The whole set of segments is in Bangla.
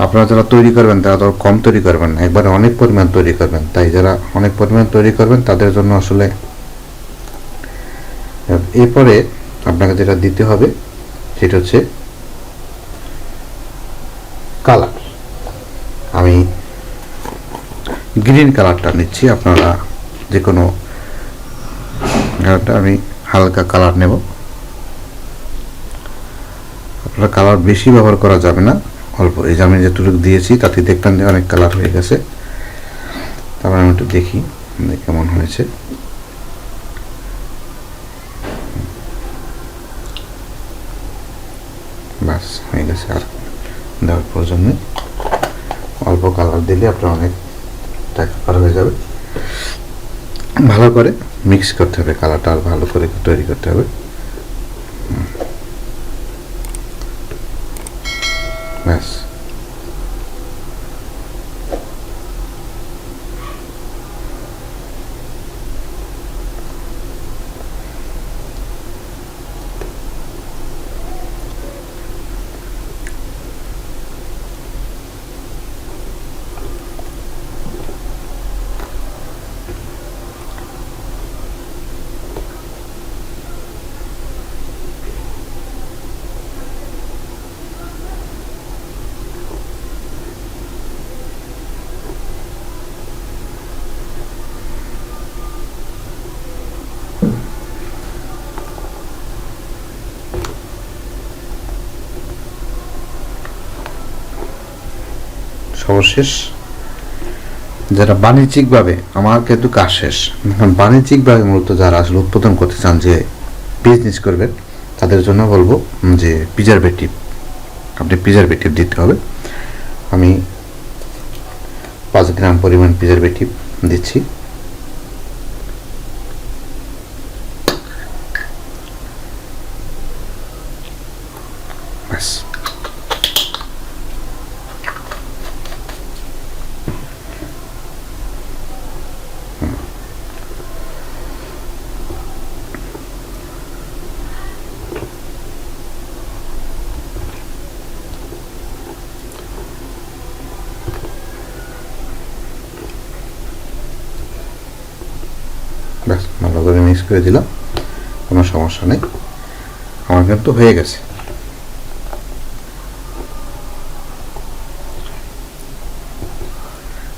আপনারা যারা তৈরি করবেন তারা তো কম তৈরি করবেন না, একবারে অনেক পরিমাণ তৈরি করবেন। তাই যারা অনেক পরিমাণ তৈরি করবেন তাদের জন্য আসলে এরপরে আপনাকে যেটা দিতে হবে সেটা হচ্ছে কালার। আমি গ্রিন কালারটা নিচ্ছি, আপনারা যে কোনো কালারটা, আমি হালকা কালার নেব। আপনারা কালার বেশি ব্যবহার করা যাবে না, অল্প। এই যে আমি যেটুকু দিয়েছি তাতে দেখলাম যে অনেক কালার হয়ে গেছে। তারপর আমি একটু দেখি কেমন হয়েছে। বাস হয়ে গেছে, আর দেওয়ার প্রয়োজন নেই। অল্প কালার দিলে আপনার অনেক কালার হয়ে যাবে। ভালো করে মিক্স করতে হবে, কালারটা আর ভালো করে তৈরি করতে হবে। ব্যাস সর্বশেষ যারা বাণিজ্যিকভাবে, আমার কিন্তু কাজ শেষ, বাণিজ্যিকভাবে মূলত যারা আসলে উৎপাদন করতে চান, যে বিজনেস করবেন, তাদের জন্য বলবো যে প্রিজারভেটিভ, আপনি প্রিজারভেটিভ দিতে হবে। আমি 5 গ্রাম পরিমাণ প্রিজারভেটিভ দিচ্ছি। ব্যাস ব্যাস ভালো করে মিক্স করে দিলাম, কোনো সমস্যা নেই। আমার কিন্তু হয়ে গেছে।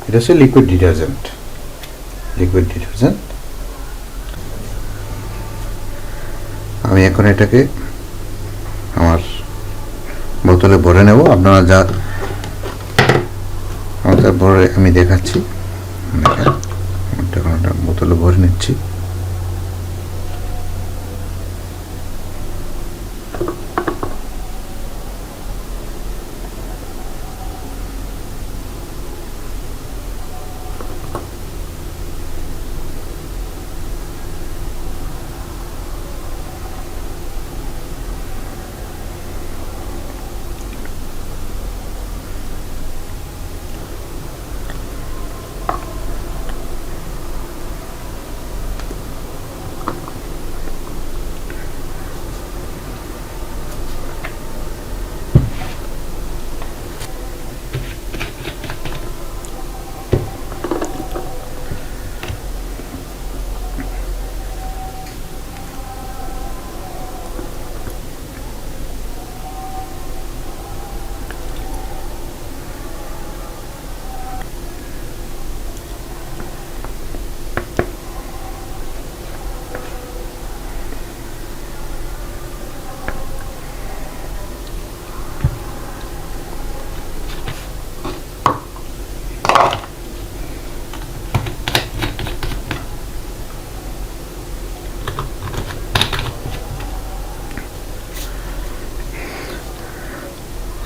এটা হচ্ছে লিকুইড ডিটারজেন্ট। আমি এখন এটাকে আমার বোতলে ভরে নেব। আপনারা যা ভরে আমি দেখাচ্ছি, বোতলে ভরে নিচ্ছি।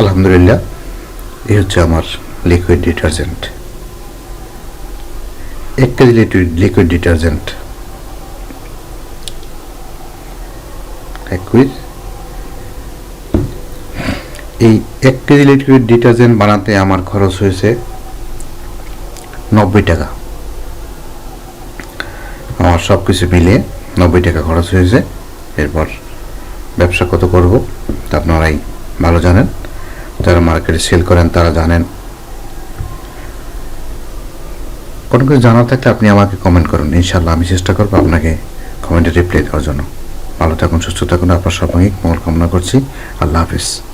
আলহামদুলিল্লাহ, এই হচ্ছে আমার liquid detergent. 1 KG liquid detergent, এই 1 কেজি লিকুইড ডিটারজেন্ট বানাতে আমার খরচ হয়েছে 90 টাকা। আমার সব কিছু মিলিয়ে 90 টাকা খরচ হয়েছে। এরপর ব্যবসা কত করব তা আপনারাই ভালো জানেন। তো যারা মার্কেটে সেল করেন তারা জানেন। কোনো কিছু জানার থাকলে আপনি আমাকে কমেন্ট করুন, ইনশাল্লাহ আমি চেষ্টা করবো আপনাকে কমেন্টে রিপ্লাই দেওয়ার জন্য। ভালো থাকুন, সুস্থ থাকুন, আপনার সাময়িক মঙ্গল কামনা করছি। আল্লাহ হাফিজ।